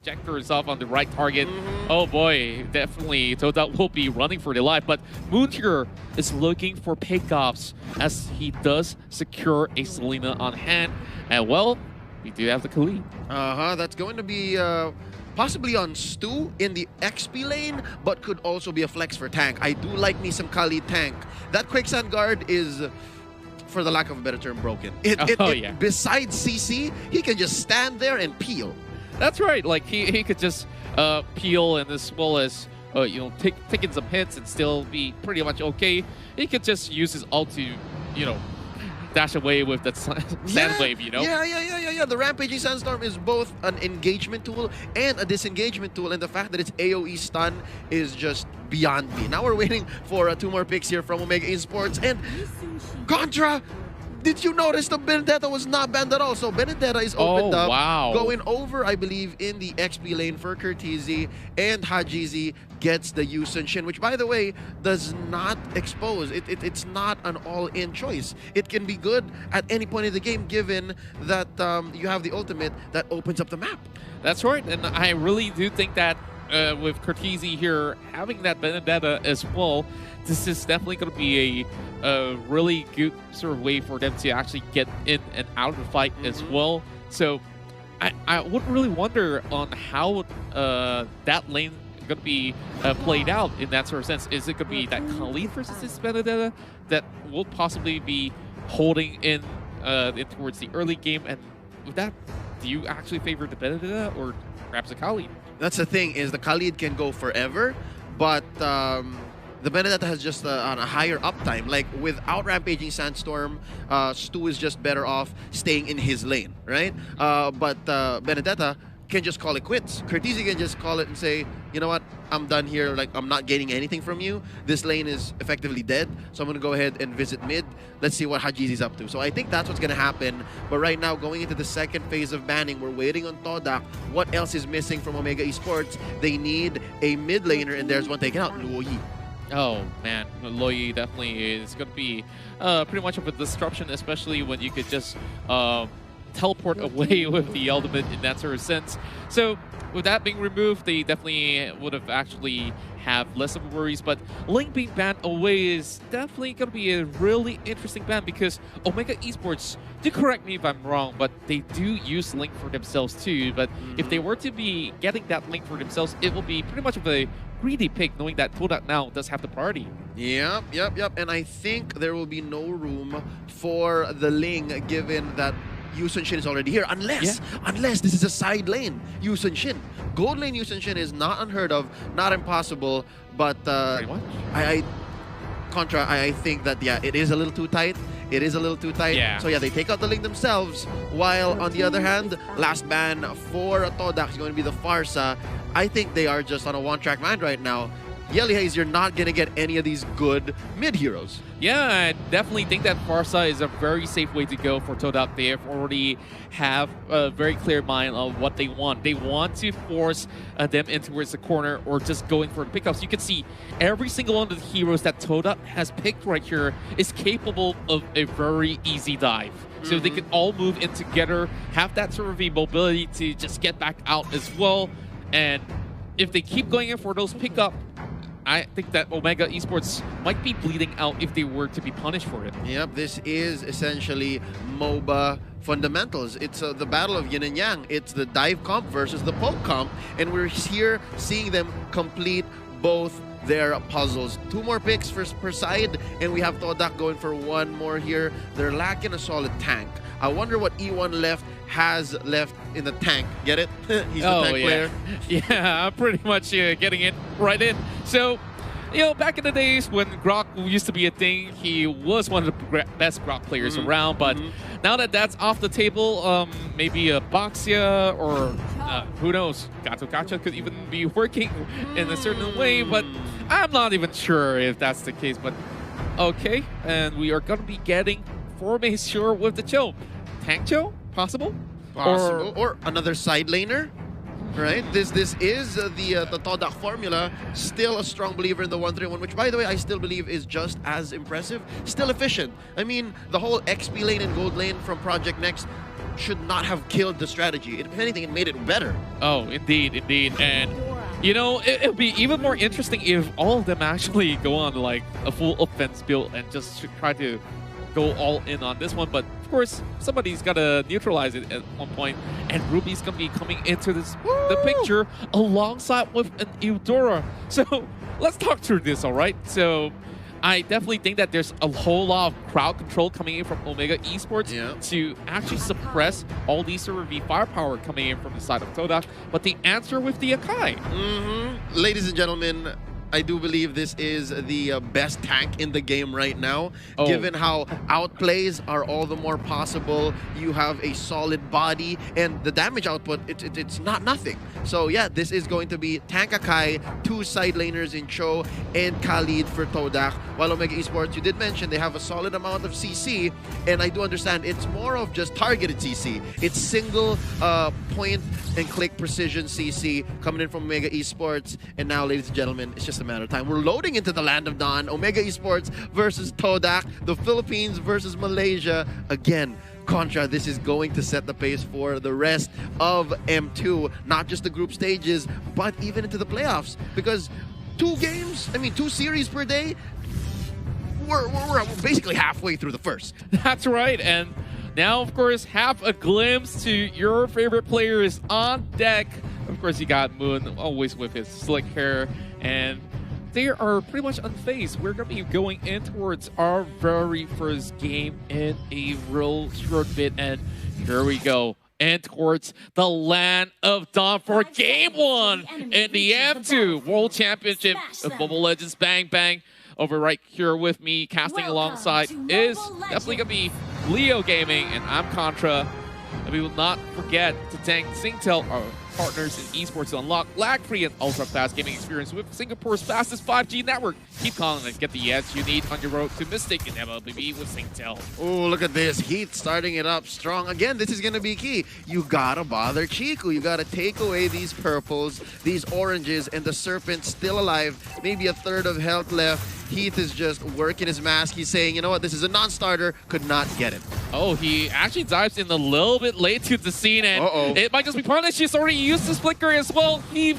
projectors off on the right target. Oh boy, definitely TODAK will be running for their life. But Moon here is looking for pickoffs as he does secure a Selena on hand. And well, we do have the Khalid. That's going to be possibly on Stu in the XP lane, but could also be a flex for tank. I do like me some Khalid tank. That Quicksand Guard is, for the lack of a better term, broken. Besides CC, he can just stand there and peel. That's right. Like he could just peel, and as well as taking some hits and still be pretty much okay. He could just use his ult to dash away with that sand wave, Yeah. The Rampaging Sandstorm is both an engagement tool and a disengagement tool, and the fact that it's AoE stun is just beyond me. Now we're waiting for 2 more picks here from Omega Esports, and Contra. Did you notice the Benedetta was not banned at all? So Benedetta is opened up, going over, I believe, in the XP lane for Curtizi, and Hajizi gets the Yusun Shin, which, by the way, does not expose. It's not an all-in choice. It can be good at any point in the game, given that you have the ultimate that opens up the map. That's right, and I really do think that with Curtizi here having that Benedetta as well, this is definitely going to be a really good sort of way for them to actually get in and out of the fight as well. So I would really wonder on how that lane going to be played out in that sort of sense. Is it going to be that Khalid versus this Benedetta that will possibly be holding in towards the early game? And with that, do you actually favor the Benedetta or perhaps the Khalid? That's the thing, is the Khalid can go forever, but the Benedetta has just a higher uptime. Like, without Rampaging Sandstorm, Stu is just better off staying in his lane, right? But Benedetta can just call it quits. Curtizi can just call it and say, you know what, I'm done here. Like, I'm not gaining anything from you. This lane is effectively dead, so I'm going to go ahead and visit mid. Let's see what Hajizi's up to. So I think that's what's going to happen. But right now, going into the second phase of banning, we're waiting on TODAK. What else is missing from Omega Esports? They need a mid laner, and there's one taken out, Luoyi. Oh man, Luoyi definitely is going to be pretty much of a disruption, especially when you could just teleport away with the ultimate in that sort of sense. So with that being removed, they definitely would have actually have less of worries. But Link being banned away is definitely going to be a really interesting ban, because Omega Esports, do correct me if I'm wrong, but they do use Link for themselves too. But if they were to be getting that Link for themselves, it will be pretty much of a greedy pick, knowing that TODAK now does have the priority. Yep. And I think there will be no room for the Ling, given that Yusun Shin is already here, unless this is a side lane Yusun Shin. Gold lane Yusun Shin is not unheard of, not impossible, but I think that it is a little too tight. It is a little too tight. Yeah. So they take out the Link themselves, while on the other hand, last ban for TODAK is going to be the Farsa. I think they are just on a one-track mind right now. Yelly Hayes, you're not going to get any of these good mid-heroes. Yeah, I definitely think that Farsa is a very safe way to go for TODAK. They already have a very clear mind of what they want. They want to force them in towards the corner or just going for the pickups. You can see every single one of the heroes that TODAK has picked right here is capable of a very easy dive. So they can all move in together, have that sort of mobility to just get back out as well. And if they keep going in for those pickup, I think that Omega Esports might be bleeding out if they were to be punished for it. Yep, this is essentially MOBA fundamentals. It's the battle of yin and yang. It's the dive comp versus the poke comp, and we're here seeing them complete both their puzzles. 2 more picks per side, and we have TODAK going for 1 more here. They're lacking a solid tank. I wonder what E1 has left in the tank. Get it? He's the tank player. Yeah, I'm pretty much getting it right in. So, back in the days when Grok used to be a thing, he was one of the best Grok players around. But now that that's off the table, maybe a Boxia or who knows, Gato Gacha could even be working in a certain way. But I'm not even sure if that's the case. But okay, and we are going to be getting Formation with the Cho. Tank Cho? Possible? Or another side laner, right? This is the TODAK formula. Still a strong believer in the 1-3-1, which, by the way, I still believe is just as impressive. Still efficient. I mean, the whole XP lane and gold lane from Project Next, should not have killed the strategy. If anything, it made it better. Oh, indeed. And you know, it would be even more interesting if all of them actually go on like a full offense build and just try to go all in on this one. But of course, somebody's got to neutralize it at one point, and Ruby's going to be coming into the picture alongside with an Eudora. So let's talk through this, all right? So I definitely think that there's a whole lot of crowd control coming in from Omega Esports to actually suppress all these Server V firepower coming in from the side of TODAK. But the answer with the Akai. Ladies and gentlemen, I do believe this is the best tank in the game right now. Given how outplays are all the more possible, you have a solid body, and the damage output, it's not nothing. So yeah, this is going to be Tank Akai, 2 side laners in Cho and Khalid for TODAK. While Omega Esports, you did mention they have a solid amount of CC, and I do understand it's more of just targeted CC. It's single point and click precision CC coming in from Omega Esports, and now, ladies and gentlemen, it's just a matter of time. We're loading into the land of Dawn. Omega Esports versus TODAK, the Philippines versus Malaysia. Again, Contra, this is going to set the pace for the rest of M2, not just the group stages, but even into the playoffs. Because 2 series per day, we're basically halfway through the first. That's right, and now, of course, have a glimpse to your favorite players on deck. Of course, you got Moon, always with his slick hair, and they are pretty much unfazed. We're going to be going in towards our very first game in a real short bit, and here we go. And towards the land of Dawn for Game 1 in the M2 World Championship of Mobile Legends BangBang. Over right here with me, casting alongside is definitely going to be Leo Gaming, and I'm Contra. And we will not forget to thank Singtel, our partners in esports, to unlock lag-free and ultra-fast gaming experience with Singapore's fastest 5G network. Keep calling and get the edge you need on your road to Mystic and MLBB with Singtel. Oh, look at this. Heath starting it up strong. Again, this is going to be key. You got to bother Chiku. You got to take away these purples, these oranges, and the Serpent's still alive. Maybe a third of health left. Heath is just working his mask. He's saying, you know what, this is a non-starter. Could not get it. Oh, he actually dives in a little bit late to the scene, and it might just be punished. He's already used his flicker as well. He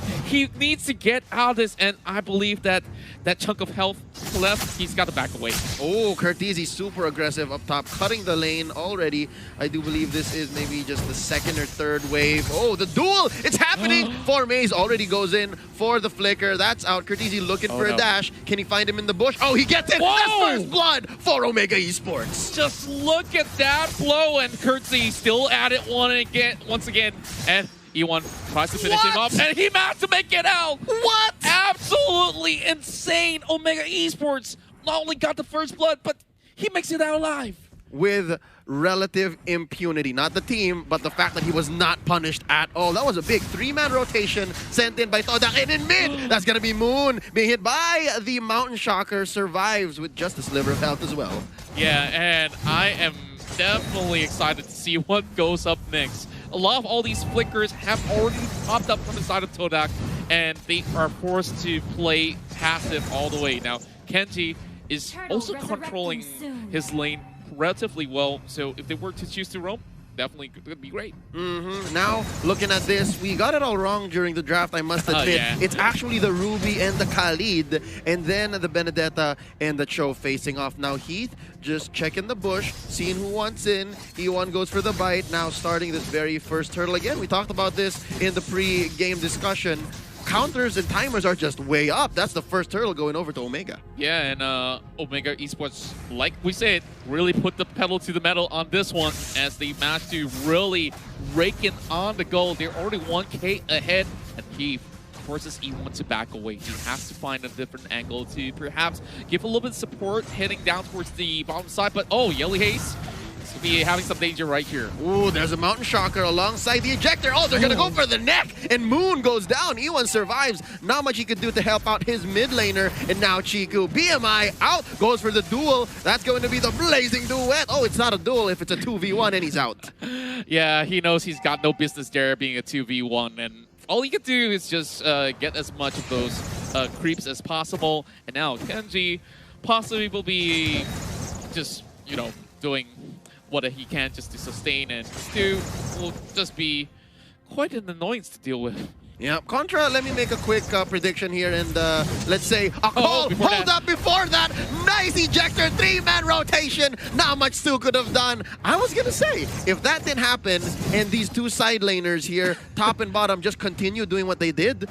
needs to get out of this, and I believe that that chunk of health left, he's got to back away. Oh, Curtizi super aggressive up top, cutting the lane already. I do believe this is maybe just the second or third wave. Oh, the duel! It's happening! Formaze already goes in for the flicker. That's out. Curtizi looking for a dash. Can he find him in the bush? Oh, he gets it! That's first blood for Omega Esports. Just look at that blow, and Curtsy still at it once again, and E1 tries to finish him off, and he managed to make it out! What? Absolutely insane! Omega Esports not only got the first blood, but he makes it out alive. With relative impunity. Not the team, but the fact that he was not punished at all. That was a big 3-man rotation sent in by TODAK, and in mid, that's going to be Moon being hit by the Mountain Shocker, survives with just a sliver of health as well. Yeah, and I am definitely excited to see what goes up next. A lot of all these flickers have already popped up from the side of TODAK, and they are forced to play passive all the way. Now, Kenji is also controlling his lane relatively well, so if they were to choose to roam, definitely could be great. Now, looking at this, we got it all wrong during the draft, I must admit. It's actually the Ruby and the Khalid, and then the Benedetta and the Cho facing off. Now, Heath just checking the bush, seeing who wants in. E1 goes for the bite, now starting this very first turtle. Again, we talked about this in the pre-game discussion. Counters and timers are just way up. That's the first turtle going over to Omega. Yeah, and Omega Esports, like we said, really put the pedal to the metal on this one as they managed to really rake in on the goal. They're already 1K ahead, and he forces E1 to back away. He has to find a different angle to perhaps give a little bit of support heading down towards the bottom side. But oh, Yelly Haze to be having some danger right here. Ooh, there's a Mountain Shocker alongside the ejector. Oh, they're going to go for the neck, and Moon goes down. E1 survives. Not much he could do to help out his mid laner, and now Chiku, BMI out, goes for the duel. That's going to be the blazing duet. Oh, it's not a duel if it's a 2v1, and he's out. Yeah, he knows he's got no business there being a 2v1, and all he could do is just get as much of those creeps as possible. And now Kenji possibly will be just, you know, doing what he can just to sustain, and Stu will just be quite an annoyance to deal with. Yeah, Contra, let me make a quick prediction here, and let's say a call. Hold up before that. Nice ejector, 3-man rotation. Not much Stu could have done. I was going to say, if that didn't happen, and these two side laners here, top and bottom, just continue doing what they did,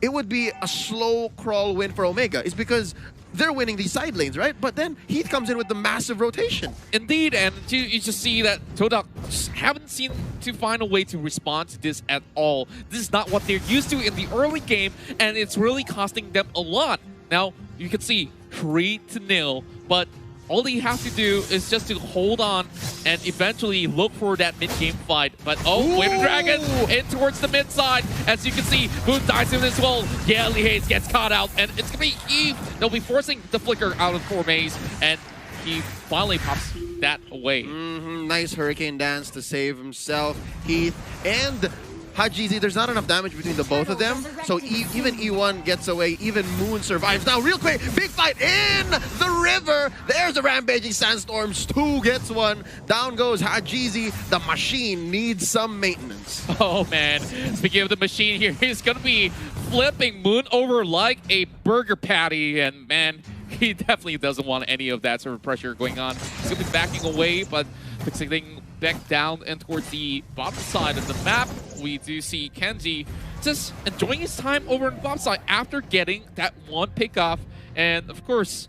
it would be a slow crawl win for Omega. It's because they're winning these side lanes, right? But then Heath comes in with the massive rotation. Indeed, and you just see that TODAK just haven't seemed to find a way to respond to this at all. This is not what they're used to in the early game, and it's really costing them a lot. Now, you can see 3-0, but all they have to do is just to hold on and eventually look for that mid-game fight. But Wave Dragon in towards the mid side. As you can see, Boone dies in as well. Yeah, Lee Hayes gets caught out, and it's gonna be Eve. They'll be forcing the flicker out of 4 maze, and he finally pops that away. Nice Hurricane Dance to save himself, Heath, and Hajizi. There's not enough damage between the both of them, so even E1 gets away, even Moon survives. Now, real quick, big fight in the river. There's a Rampaging Sandstorm. Stu gets one. Down goes Hajizi. The machine needs some maintenance. Oh, man. Speaking of the machine here, he's going to be flipping Moon over like a burger patty, and, man, he definitely doesn't want any of that sort of pressure going on. He's going to be backing away, but fixing back down and towards the bottom side of the map, we do see Kenji just enjoying his time over on the bottom side after getting that one pick off. And of course,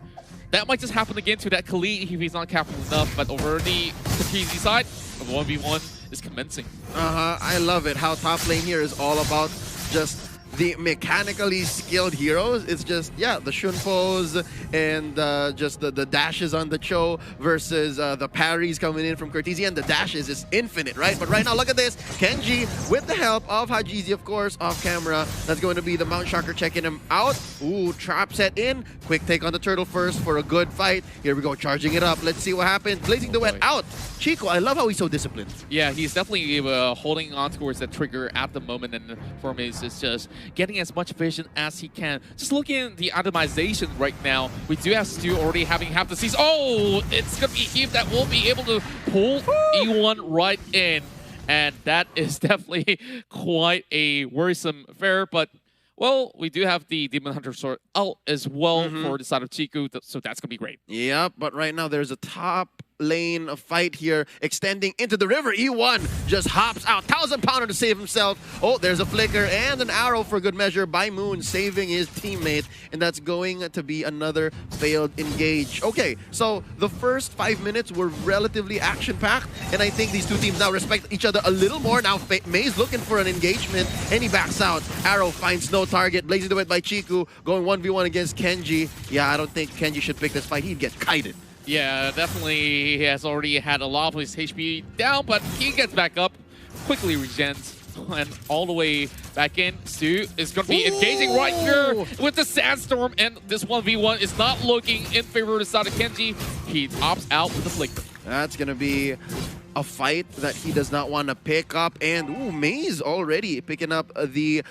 that might just happen again to that Khalid if he's not careful enough. But over the TZ side, the 1v1 is commencing. I love it. How top lane here is all about just the mechanically skilled heroes. It's just, yeah, the Shunpos and just the dashes on the Cho versus the parries coming in from Cortese, and the dashes is infinite, right? But right now, look at this. Kenji, with the help of Hajizi, of course, off camera. That's going to be the Mount Shocker checking him out. Ooh, trap set in. Quick take on the turtle first for a good fight. Here we go, charging it up. Let's see what happens. Blazing the Wet out. Chico, I love how he's so disciplined. Yeah, he's definitely holding on towards that trigger at the moment, and for me, it's just getting as much vision as he can. Just looking at the itemization right now, we do have Stu already having half the season. Oh, it's going to be Heath that will be able to pull E1 right in. And that is definitely quite a worrisome affair. But, well, we do have the Demon Hunter Sword out as well for the side of Chiku, so that's going to be great. Yep, but right now there's a top lane fight here extending into the river. E1 just hops out, 1,000-pounder to save himself. Oh, there's a flicker and an arrow for good measure by Moon, saving his teammate, and that's going to be another failed engage. Okay, so the first 5 minutes were relatively action-packed, and I think these two teams now respect each other a little more. Now May's looking for an engagement, and he backs out. Arrow finds no target, blazing the Wet by Chiku, going 1v1 against Kenji. Yeah, I don't think Kenji should pick this fight. He'd get kited. Yeah, definitely he has already had a lot of his HP down, but he gets back up, quickly regens, and all the way back in. Stu is going to be engaging right here with the Sandstorm, and this 1v1 is not looking in favor of the side of Kenji. He opts out with the flicker. That's going to be a fight that he does not want to pick up. And, ooh, Maze already picking up the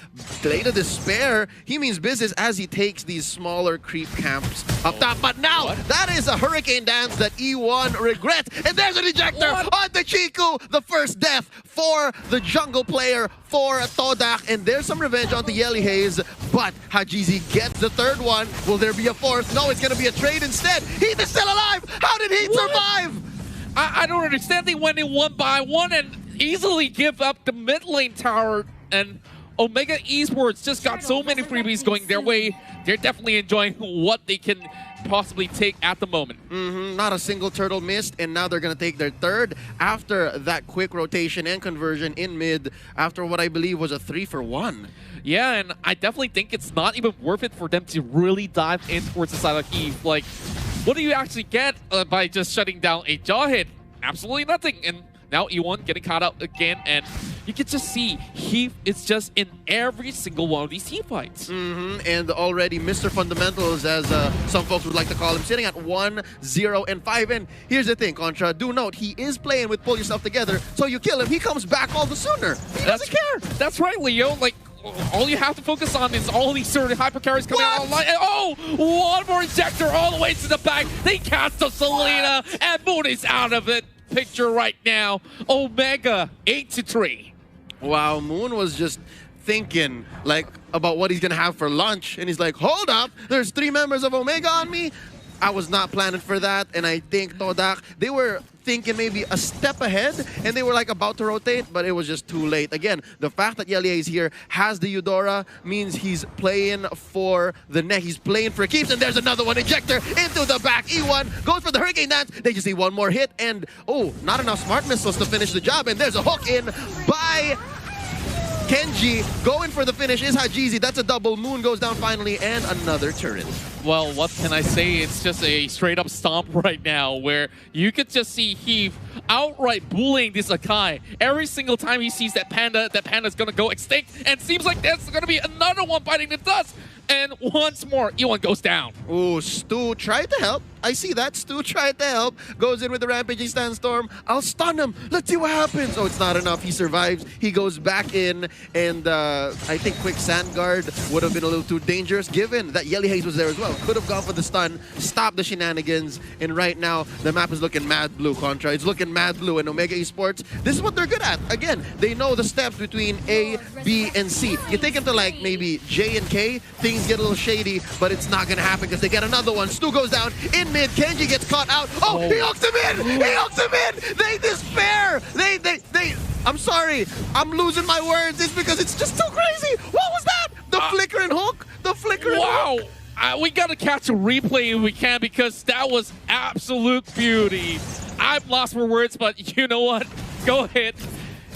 Blade of Despair. He means business as he takes these smaller creep camps up top. But now, that is a Hurricane Dance that E1 regrets. And there's an ejector on the Chiku. The first death for the jungle player for TODAK. And there's some revenge on the Yelly Haze. But Hajizi gets the third one. Will there be a fourth? No, it's going to be a trade instead. Heath is still alive. How did Heath survive? I don't understand. They went in 1 by 1 and easily give up the mid lane tower. And Omega Esports just got so many freebies going their way. They're definitely enjoying what they can possibly take at the moment. Not a single turtle missed, and now they're going to take their third after that quick rotation and conversion in mid after what I believe was a 3-for-1. Yeah, and I definitely think it's not even worth it for them to really dive in towards the side of Heath. Like, what do you actually get by just shutting down a jaw hit? Absolutely nothing. And now E1 getting caught out again, and you can just see Heath is just in every single one of these team fights. And already Mr. Fundamentals, as some folks would like to call him, sitting at 1-0-5. And here's the thing, Contra, do note, he is playing with Pull Yourself Together, so you kill him, he comes back all the sooner. He doesn't care. That's right, Leo. Like, all you have to focus on is all these sort of hyper carries coming out online. And one more ejector all the way to the back. They cast the Selena, and Moon is out of it. picture right now. Omega 8-3. Wow, Moon was just thinking like about what he's gonna have for lunch, and he's like, hold up, there's 3 members of Omega on me. I was not planning for that, and I think TODAK, they were thinking maybe a step ahead, and they were like about to rotate, but it was just too late. Again, the fact that Yelia is here, has the Eudora, means he's playing for the neck. He's playing for keeps, and there's another one. Ejector into the back. E1 goes for the Hurricane Dance. They just need one more hit, and oh, not enough Smart Missiles to finish the job, and there's a hook in by Kenji. Going for the finish is Hajizi. That's a double. Moon goes down finally, and another turret. Well, what can I say? It's just a straight-up stomp right now where you could just see Heath outright bullying this Akai. Every single time he sees that panda's gonna go extinct, and seems like there's gonna be another one biting the dust. And once more, E1 goes down. Ooh, Stu tried to help. I see that. Stu tried to help. Goes in with the Rampaging Sandstorm. I'll stun him. Let's see what happens. Oh, it's not enough. He survives. He goes back in. And I think Quick Sand Guard would have been a little too dangerous given that Yelly Haze was there as well. Could have gone for the stun. Stop the shenanigans. And right now, the map is looking mad blue, Contra. It's looking mad blue. And Omega Esports, this is what they're good at. Again, they know the steps between A, B, and C. You take them to like maybe J and K, things get a little shady, but it's not gonna happen because they get another one. Stu goes down in mid. Kenji gets caught out. Oh, he hooks him in! He hooks him in! They despair! They I'm sorry. I'm losing my words. It's because it's just too crazy. What was that? The flicker and hook? The flicker and hook? Wow! We gotta catch a replay if we can because that was absolute beauty. I've lost for words, but you know what? Go ahead.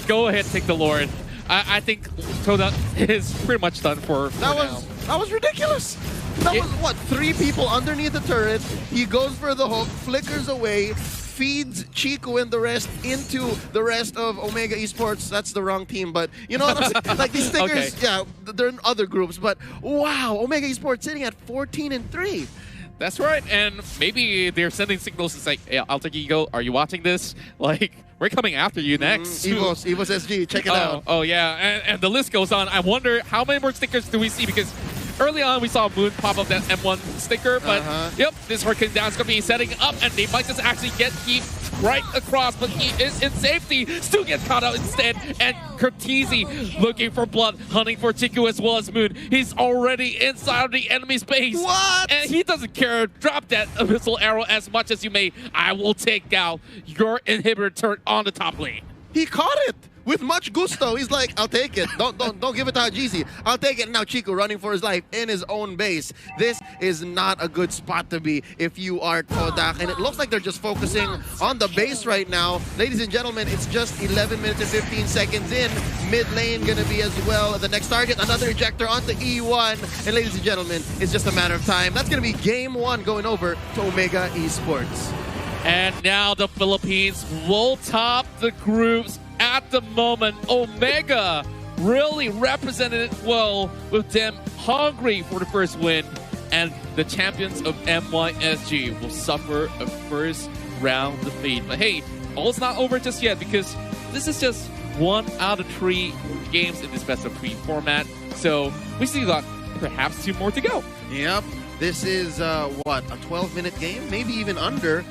Go ahead, take the Lord. I think TODAK is pretty much done for now. That was ridiculous. That was, what, 3 people underneath the turret. He goes for the hook, flickers away, feeds Chico and the rest into the rest of Omega Esports. That's the wrong team, but you know what I'm saying? Like these stickers, okay. Yeah, they're in other groups, but wow, Omega Esports sitting at 14-3. That's right, and maybe they're sending signals. It's like, hey, Alter Ego, are you watching this? Like, we're coming after you next. Evos SG, check it out. Oh yeah, and the list goes on. I wonder how many more stickers do we see because early on we saw Moon pop up that M1 sticker, but yep, this Hurricane Down is going to be setting up, and they might just actually get Heat right across, but he is in safety. Stu gets caught out instead, and Cortese looking for blood, hunting for Chiku as well as Moon. He's already inside of the enemy's base. What? And he doesn't care. Drop that missile arrow as much as you may. I will take out your inhibitor turret on the top lane. He caught it with much gusto. He's like, I'll take it. Don't give it to Hajizi. I'll take it. Now Chico running for his life in his own base. This is not a good spot to be if you are TODAK. And it looks like they're just focusing on the base right now. Ladies and gentlemen, it's just 11 minutes and 15 seconds in. Mid lane gonna be as well the next target. Another ejector onto E1. And ladies and gentlemen, it's just a matter of time. That's gonna be game 1 going over to Omega Esports. And now the Philippines will top the groups. At the moment, Omega really represented it well with them hungry for the first win, and the champions of MYSG will suffer a first round defeat. But hey, all's not over just yet because this is just 1 out of 3 games in this best of 3 format. So we still got perhaps 2 more to go. Yep, this is what, a 12-minute game, maybe even under.